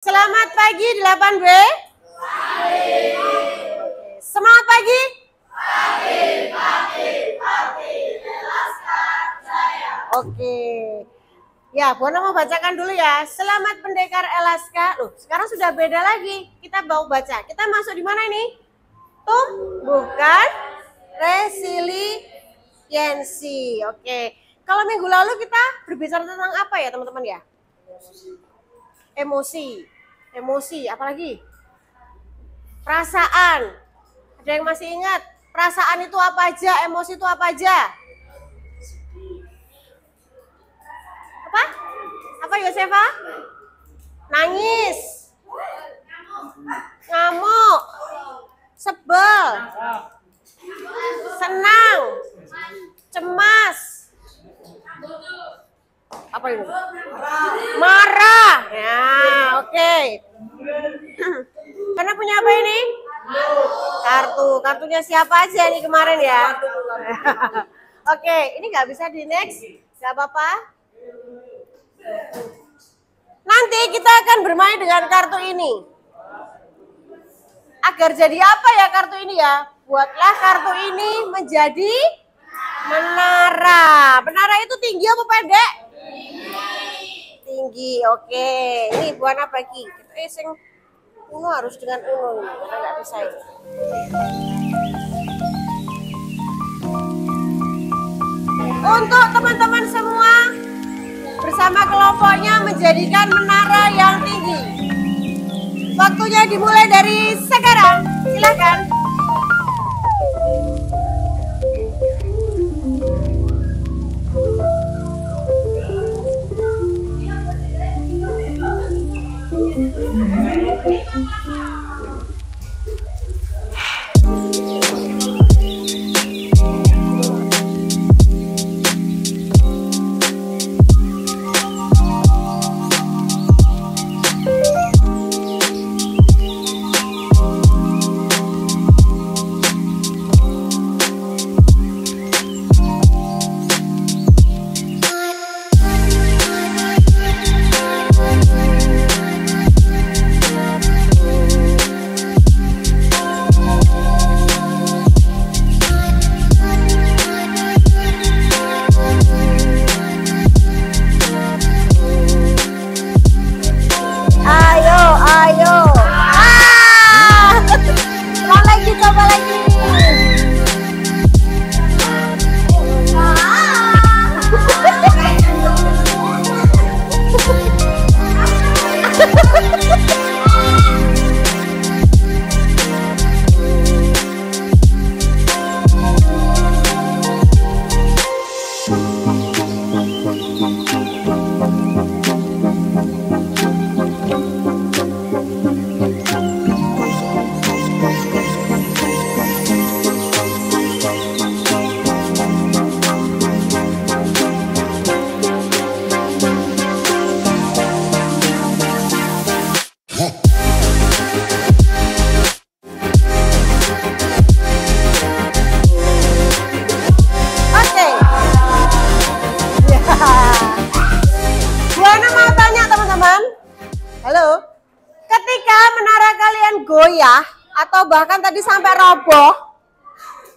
Selamat pagi 8B. Semangat pagi. Oke. Ya, Buana mau bacakan dulu ya. Selamat Pendekar Elaska. Loh, sekarang sudah beda lagi. Kita mau baca. Kita masuk di mana ini? Tumbuhkan resiliensi. Oke. Kalau minggu lalu kita berbicara tentang apa ya, teman-teman ya? Emosi. Emosi, apalagi? Perasaan. Ada yang masih ingat? Perasaan itu apa aja? Emosi itu apa aja? Apa? Apa Yosefa? Nangis. Ngamuk. Sebel. Senang. Cemas. Apa ini? Marah. Ya, oke. Karena punya apa ini? Kartu. Kartunya siapa aja nih kemarin ya? Oke, ini nggak bisa di next. Nggak apa-apa. Nanti kita akan bermain dengan kartu ini. Agar jadi apa ya kartu ini ya? Buatlah kartu ini menjadi menara. Menara itu tinggi apa pendek? Tinggi. Oke. Ini Buana bagi. Kita sing uno harus dengan uno nih. Karena nggak bisa ini. Untuk teman-teman semua bersama kelompoknya menjadikan menara yang tinggi. Waktunya dimulai dari sekarang. Silakan. Goyah atau bahkan tadi sampai roboh,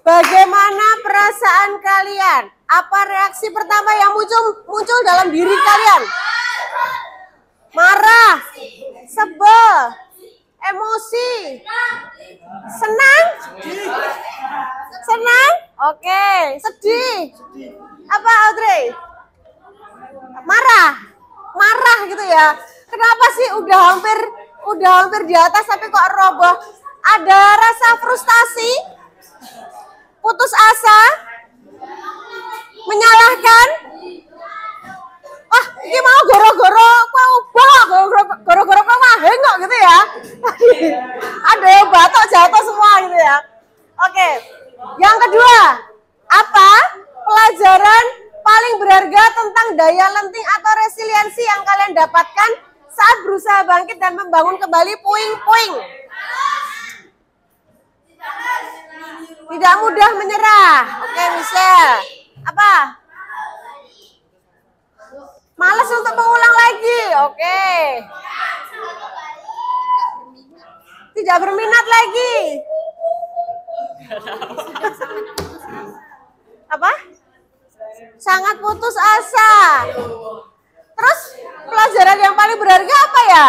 bagaimana perasaan kalian? Apa reaksi pertama yang muncul dalam diri kalian? Marah, sebel, emosi, senang, senang, oke, sedih, apa Audrey? Marah gitu ya. Kenapa sih udah hampir di atas tapi kok roboh? Ada rasa frustasi, putus asa, menyalahkan. Wah, ini mau goro-goro kok ubah, goro-goro kok maheng kok gitu ya. Ada yang batok jatuh semua gitu ya. Oke. Yang kedua, apa pelajaran paling berharga tentang daya lenting atau resiliensi yang kalian dapatkan saat berusaha bangkit dan membangun kembali puing-puing? Tidak mudah menyerah. Oke, Michelle. Apa? Malas untuk mengulang lagi. Oke. tidak berminat lagi? Apa? Sangat putus asa. Terus pelajaran yang paling berharga apa ya?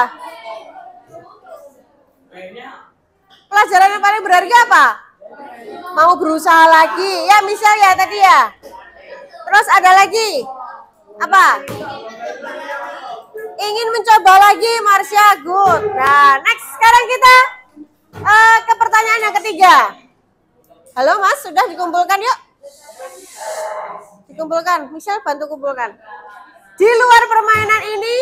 Pelajaran yang paling berharga apa? Mau berusaha lagi. Ya misal ya tadi ya. Terus ada lagi. Apa? Ingin mencoba lagi, Marsha. Good. Nah, next. Sekarang kita ke pertanyaan yang ketiga. Halo Mas, sudah dikumpulkan yuk. Dikumpulkan. Michelle bantu kumpulkan. Di luar permainan ini,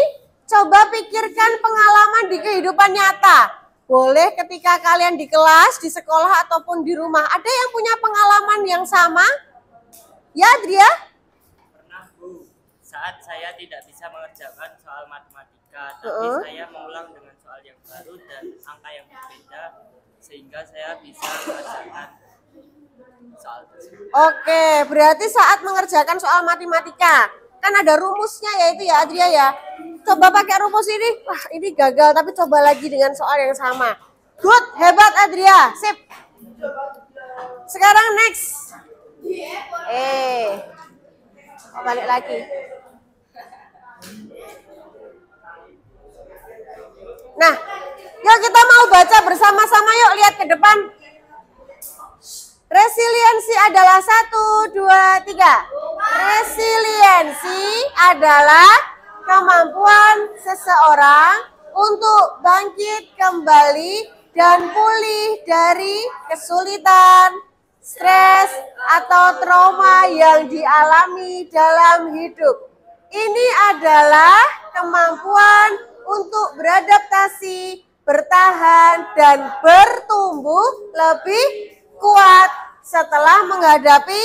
coba pikirkan pengalaman di kehidupan nyata. Boleh ketika kalian di kelas, di sekolah, ataupun di rumah. Ada yang punya pengalaman yang sama? Ya, Adria? Pernah, Bu. Saat saya tidak bisa mengerjakan soal matematika, tapi saya mengulang dengan soal yang baru dan angka yang berbeda, sehingga saya bisa mengerjakan soal tersebut. Oke, berarti saat mengerjakan soal matematika, kan ada rumusnya yaitu ya Adria ya. Coba pakai rumus ini, wah ini gagal tapi coba lagi dengan soal yang sama. Good, hebat Adria, sip. Sekarang next. Balik lagi. Nah, yuk kita mau baca bersama-sama yuk, lihat ke depan. Resiliensi adalah 1, 2, 3. Resiliensi adalah kemampuan seseorang untuk bangkit kembali dan pulih dari kesulitan, stres, atau trauma yang dialami dalam hidup. Ini adalah kemampuan untuk beradaptasi, bertahan, dan bertumbuh lebih kuat setelah menghadapi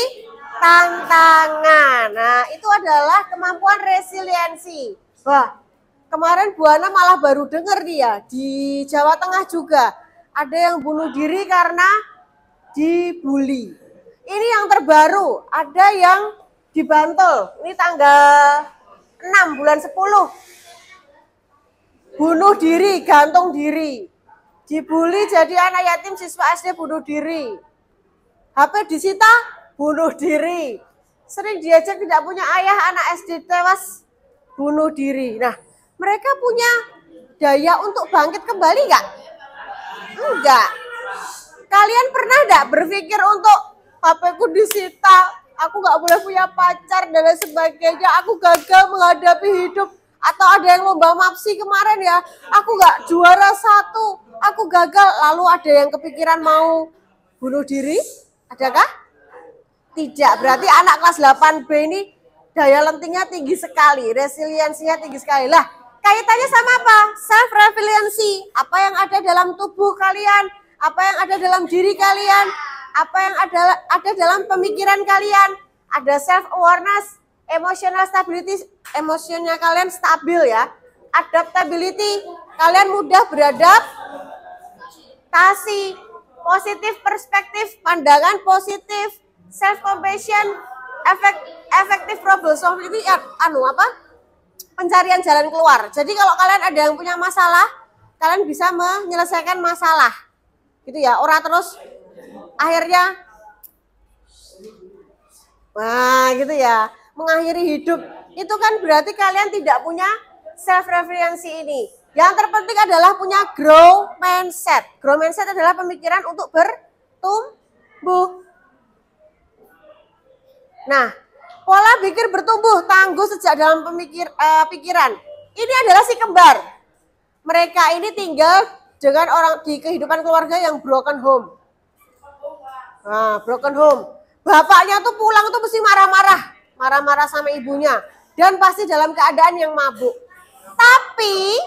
tantangan. Nah, itu adalah kemampuan resiliensi. Wah, kemarin Bu Ana malah baru dengar dia di Jawa Tengah juga ada yang bunuh diri karena dibully. Ini yang terbaru, ada yang di Bantul. Ini tanggal 6 bulan 10. Bunuh diri, gantung diri. Dibully jadi anak yatim, siswa SD bunuh diri. HP disita, bunuh diri. Sering diajak tidak punya ayah, anak SD tewas, bunuh diri. Nah, mereka punya daya untuk bangkit kembali nggak? Enggak. Kalian pernah nggak berpikir untuk HP-ku disita, aku nggak boleh punya pacar dan lain sebagainya, aku gagal menghadapi hidup. Atau ada yang lomba mapsi kemarin ya, aku nggak juara 1, aku gagal, lalu ada yang kepikiran mau bunuh diri? Adakah? Tidak, berarti anak kelas 8B ini daya lentingnya tinggi sekali, resiliensinya tinggi sekali. Lah, kaitannya sama apa? Self resiliency, apa yang ada dalam tubuh kalian, apa yang ada dalam diri kalian, apa yang ada dalam pemikiran kalian. Ada self awareness, emotional stability, emosinya kalian stabil ya. Adaptability, kalian mudah beradaptasi. Positif perspektif, pandangan positif, self compassion, efektif problem solving itu pencarian jalan keluar. Jadi kalau kalian ada yang punya masalah, kalian bisa menyelesaikan masalah. Gitu ya, orang terus akhirnya gitu ya, mengakhiri hidup. Itu kan berarti kalian tidak punya self referensi ini. Yang terpenting adalah punya grow mindset. Grow mindset adalah pemikiran untuk bertumbuh. Nah, pola pikir bertumbuh tangguh sejak dalam pikiran. Ini adalah si kembar. Mereka ini tinggal dengan orang di kehidupan keluarga yang broken home. Nah, broken home. Bapaknya tuh pulang tuh mesti marah-marah sama ibunya. Dan pasti dalam keadaan yang mabuk. Tapi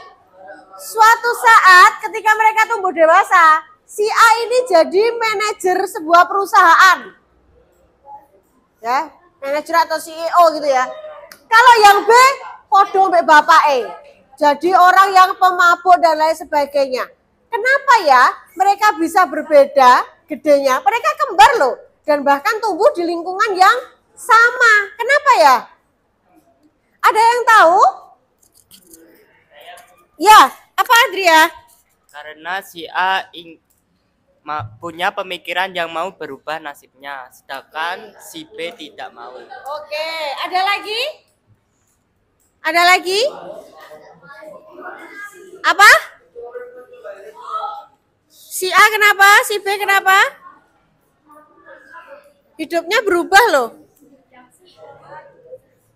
suatu saat ketika mereka tumbuh dewasa, si A ini jadi manajer sebuah perusahaan. Ya, manajer atau CEO gitu ya. Kalau yang B, podo mbek bapak E. Jadi orang yang pemabuk dan lain sebagainya. Kenapa ya mereka bisa berbeda gedenya? Mereka kembar loh. Dan bahkan tumbuh di lingkungan yang sama. Kenapa ya? Ada yang tahu? Ya, apa Adria? Karena si A punya pemikiran yang mau berubah nasibnya, sedangkan si B tidak mau. Oke, ada lagi? Ada lagi? Apa? Si A kenapa? Si B kenapa? Hidupnya berubah loh.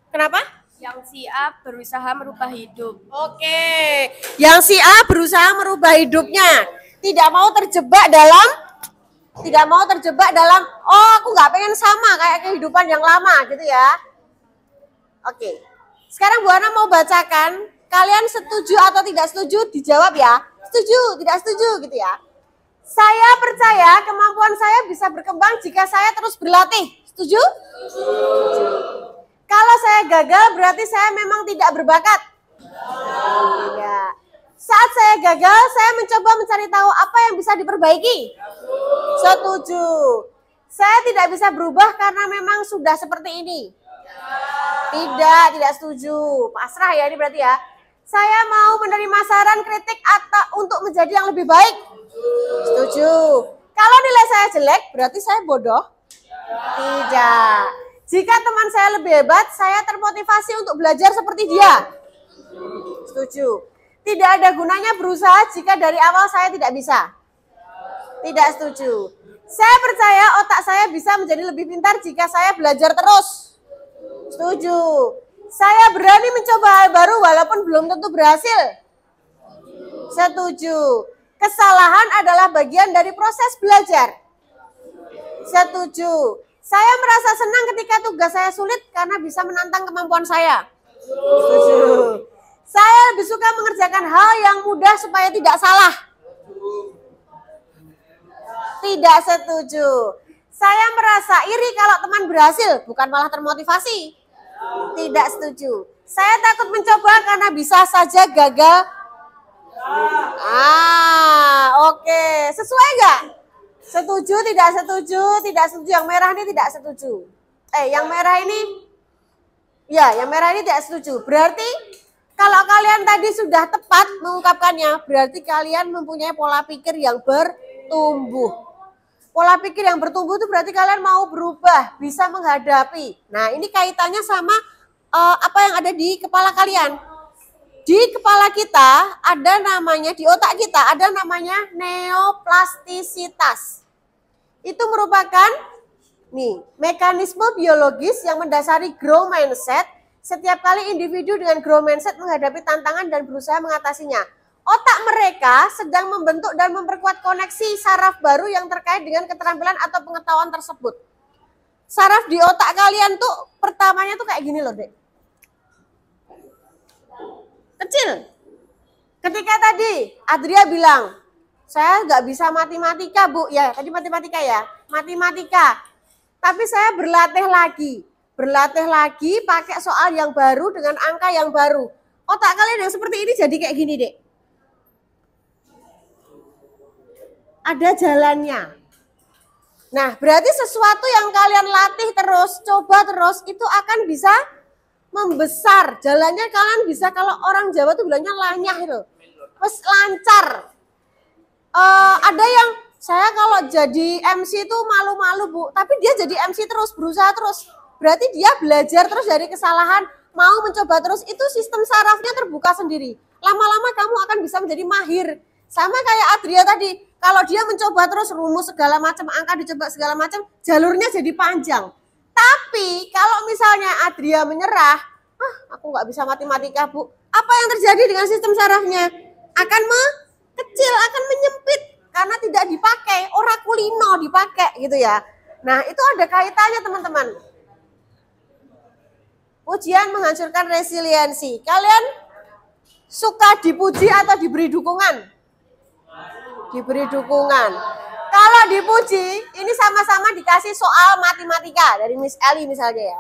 Kenapa? Yang si A berusaha merubah hidup. Oke, yang si A berusaha merubah hidupnya, tidak mau terjebak dalam, oh aku nggak pengen sama kayak kehidupan yang lama gitu ya. Oke, sekarang Bu Ana mau bacakan, kalian setuju atau tidak setuju dijawab ya. Setuju, tidak setuju gitu ya. Saya percaya kemampuan saya bisa berkembang jika saya terus berlatih. Setuju? Setuju. Kalau saya gagal berarti saya memang tidak berbakat. Tidak. Saat saya gagal, saya mencoba mencari tahu apa yang bisa diperbaiki. Setuju. Saya tidak bisa berubah karena memang sudah seperti ini. Tidak setuju. Pasrah ya ini berarti ya. Saya mau menerima saran kritik atau untuk menjadi yang lebih baik. Setuju. Kalau nilai saya jelek, berarti saya bodoh? Tidak. Jika teman saya lebih hebat, saya termotivasi untuk belajar seperti dia. Setuju. Tidak ada gunanya berusaha jika dari awal saya tidak bisa. Tidak setuju. Saya percaya otak saya bisa menjadi lebih pintar jika saya belajar terus. Setuju. Saya berani mencoba hal baru walaupun belum tentu berhasil. Setuju. Kesalahan adalah bagian dari proses belajar. Setuju. Saya merasa senang ketika tugas saya sulit karena bisa menantang kemampuan saya. Setuju. Saya lebih suka mengerjakan hal yang mudah supaya tidak salah. Tidak setuju. Saya merasa iri kalau teman berhasil, bukan malah termotivasi. Tidak setuju. Saya takut mencoba karena bisa saja gagal. Oke. Sesuai nggak? Setuju, tidak setuju, tidak setuju. Yang merah ini tidak setuju. Yang merah ini, ya, yang merah ini tidak setuju. Berarti kalau kalian tadi sudah tepat mengungkapkannya, berarti kalian mempunyai pola pikir yang bertumbuh. Pola pikir yang bertumbuh itu berarti kalian mau berubah, bisa menghadapi. Nah, ini kaitannya sama apa yang ada di kepala kalian. Di kepala kita ada namanya, di otak kita ada namanya neoplastisitas. Itu merupakan mekanisme biologis yang mendasari growth mindset. Setiap kali individu dengan growth mindset menghadapi tantangan dan berusaha mengatasinya. Otak mereka sedang membentuk dan memperkuat koneksi saraf baru yang terkait dengan keterampilan atau pengetahuan tersebut. Saraf di otak kalian tuh pertamanya tuh kayak gini loh, Dek. Kecil. Ketika tadi Adria bilang, saya nggak bisa matematika, Bu. Ya, tadi matematika ya. Matematika. Tapi saya berlatih lagi pakai soal yang baru dengan angka yang baru. Otak kalian yang seperti ini jadi kayak gini, Dek. Ada jalannya. Nah, berarti sesuatu yang kalian latih terus, coba terus, itu akan bisa membesar. Jalannya kalian bisa, kalau orang Jawa tuh bilangnya lanyah itu. Terus lancar. Ada yang, saya kalau jadi MC itu malu-malu, Bu. Tapi dia jadi MC terus, berusaha terus. Berarti dia belajar terus dari kesalahan, mau mencoba terus. Itu sistem sarafnya terbuka sendiri. Lama-lama kamu akan bisa menjadi mahir. Sama kayak Adria tadi, kalau dia mencoba terus rumus segala macam, angka dicoba segala macam, jalurnya jadi panjang. Tapi kalau misalnya Adria menyerah, aku nggak bisa matematika, Bu. Apa yang terjadi dengan sistem sarafnya? Akan kecil, akan menyempit karena tidak dipakai, orakulino dipakai gitu ya. Nah, itu ada kaitannya, teman-teman. Pujian menghancurkan resiliensi. Kalian suka dipuji atau diberi dukungan? Diberi dukungan. Kalau dipuji, ini sama-sama dikasih soal matematika dari Miss Ellie misalnya ya.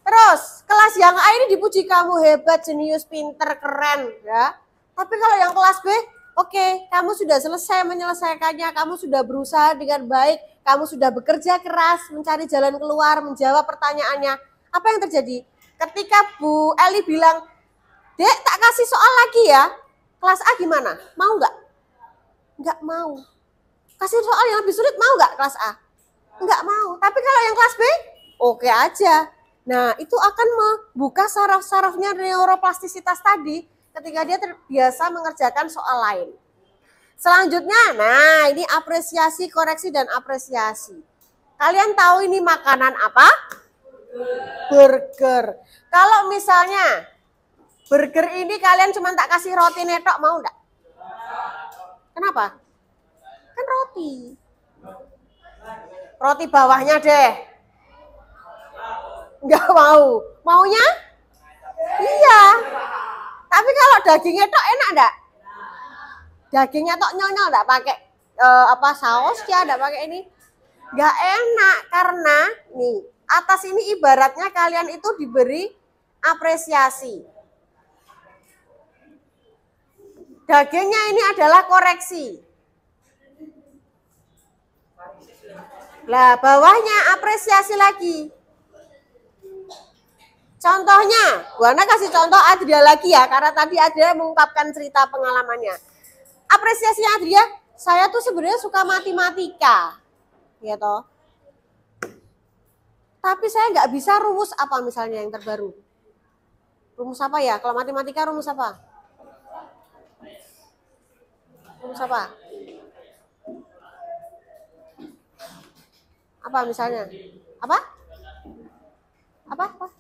Terus, kelas yang A ini dipuji, kamu hebat, jenius, pinter, keren ya. Tapi kalau yang kelas B, oke, kamu sudah selesai menyelesaikannya, kamu sudah berusaha dengan baik, kamu sudah bekerja keras, mencari jalan keluar, menjawab pertanyaannya. Apa yang terjadi? Ketika Bu Ellie bilang, Dek, tak kasih soal lagi ya, kelas A gimana? Mau nggak? Nggak mau. Kasih soal yang lebih sulit mau nggak kelas A? Nggak mau. Tapi kalau yang kelas B, oke aja. Nah, itu akan membuka saraf-sarafnya neuroplastisitas tadi ketika dia terbiasa mengerjakan soal lain. Selanjutnya, nah ini apresiasi, koreksi, dan apresiasi. Kalian tahu ini makanan apa? Burger. Kalau misalnya burger ini kalian cuma tak kasih roti netok, mau enggak? Kenapa? Kan roti. Roti bawahnya deh. Enggak mau. Maunya? Iya. Tapi kalau dagingnya tok enak enggak? Dagingnya tok nyol-nyol enggak pakai saus ya, enggak pakai ini. Enggak enak karena nih, atas ini ibaratnya kalian itu diberi apresiasi. Dagingnya ini adalah koreksi. Lah, bawahnya apresiasi lagi. Contohnya, Bu Ana kasih contoh Adria lagi ya, karena tadi Adria mengungkapkan cerita pengalamannya. Apresiasinya Adria, saya tuh sebenarnya suka matematika, ya toh. Tapi saya nggak bisa rumus apa misalnya yang terbaru. Rumus apa ya? Kalau matematika rumus apa? Rumus apa? Apa misalnya? Apa? Apa?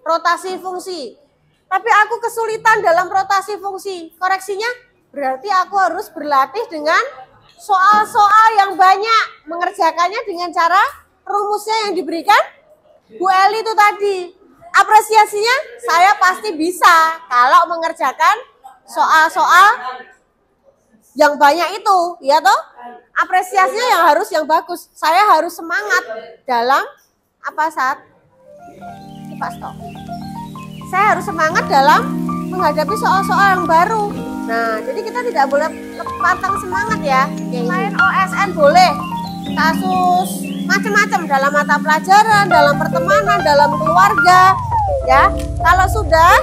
Rotasi fungsi. Tapi aku kesulitan dalam rotasi fungsi. Koreksinya berarti aku harus berlatih dengan soal-soal yang banyak. Mengerjakannya dengan cara rumusnya yang diberikan Bu Eli itu tadi. Apresiasinya saya pasti bisa kalau mengerjakan soal-soal yang banyak itu, ya toh? Apresiasinya yang harus yang bagus. Saya harus semangat dalam apa saat stop. Saya harus semangat dalam menghadapi soal-soal yang baru. Nah, jadi kita tidak boleh pantang semangat ya. Main OSN boleh. Kasus macam-macam dalam mata pelajaran, dalam pertemanan, dalam keluarga, ya. Kalau sudah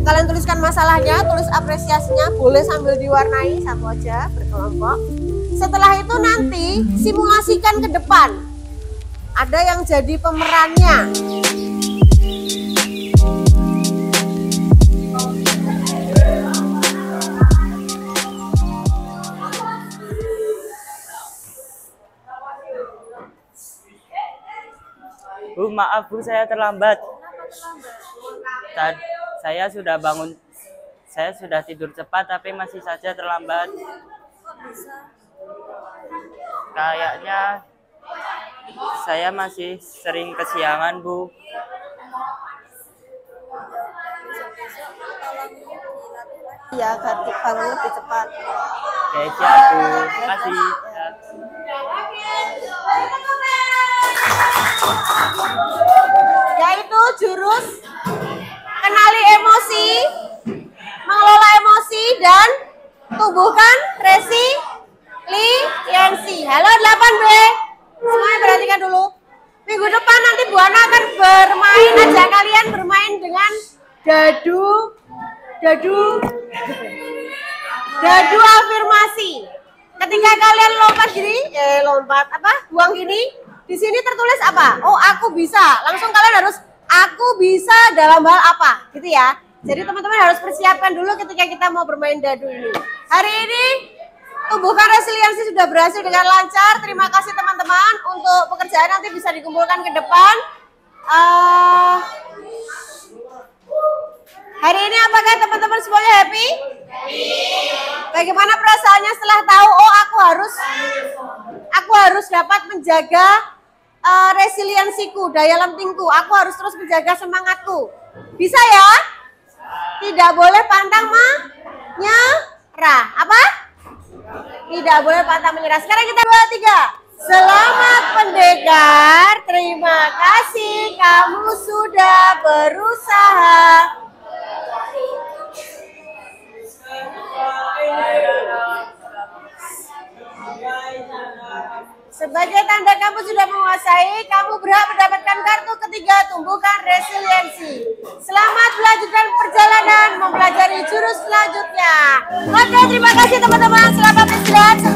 kalian tuliskan masalahnya, tulis apresiasinya, boleh sambil diwarnai satu aja berkelompok. Setelah itu nanti simulasikan ke depan. Ada yang jadi pemerannya. Bu, maaf Bu, saya terlambat. Saya sudah bangun, saya sudah tidur cepat tapi masih saja terlambat. Kayaknya saya masih sering kesiangan, Bu. Ya, bangun lebih cepat. Oke, siap Bu. Terima kasih. Yaitu jurus kenali emosi, mengelola emosi, dan tumbuhkan resiliensi. Halo 8B, semuanya perhatikan dulu. Minggu depan nanti Bu Ana akan bermain, ajak kalian bermain dengan dadu afirmasi. Ketika kalian lompat gini, buang gini, di sini tertulis apa? Oh, aku bisa. Langsung kalian harus aku bisa dalam hal apa, gitu ya. Jadi teman-teman harus persiapkan dulu ketika kita mau bermain dadu ini. Hari ini tumbuhkan resiliensi sudah berhasil dengan lancar. Terima kasih teman-teman. Untuk pekerjaan nanti bisa dikumpulkan ke depan. Hari ini apakah teman-teman semuanya happy? Bagaimana perasaannya setelah tahu aku harus dapat menjaga resiliensiku, daya lentingku. Aku harus terus menjaga semangatku. Bisa ya? Tidak boleh pantang menyerah. Apa? Tidak boleh pantang menyerah. Sekarang kita 2, 3. Selamat pendekar. Terima kasih kamu sudah berusaha. Sebagai tanda kamu sudah menguasai menguasai, kamu berhak mendapatkan kartu ketiga tumbuhkan resiliensi. Selamat melanjutkan perjalanan mempelajari jurus selanjutnya. Oke, terima kasih teman-teman. Selamat istirahat.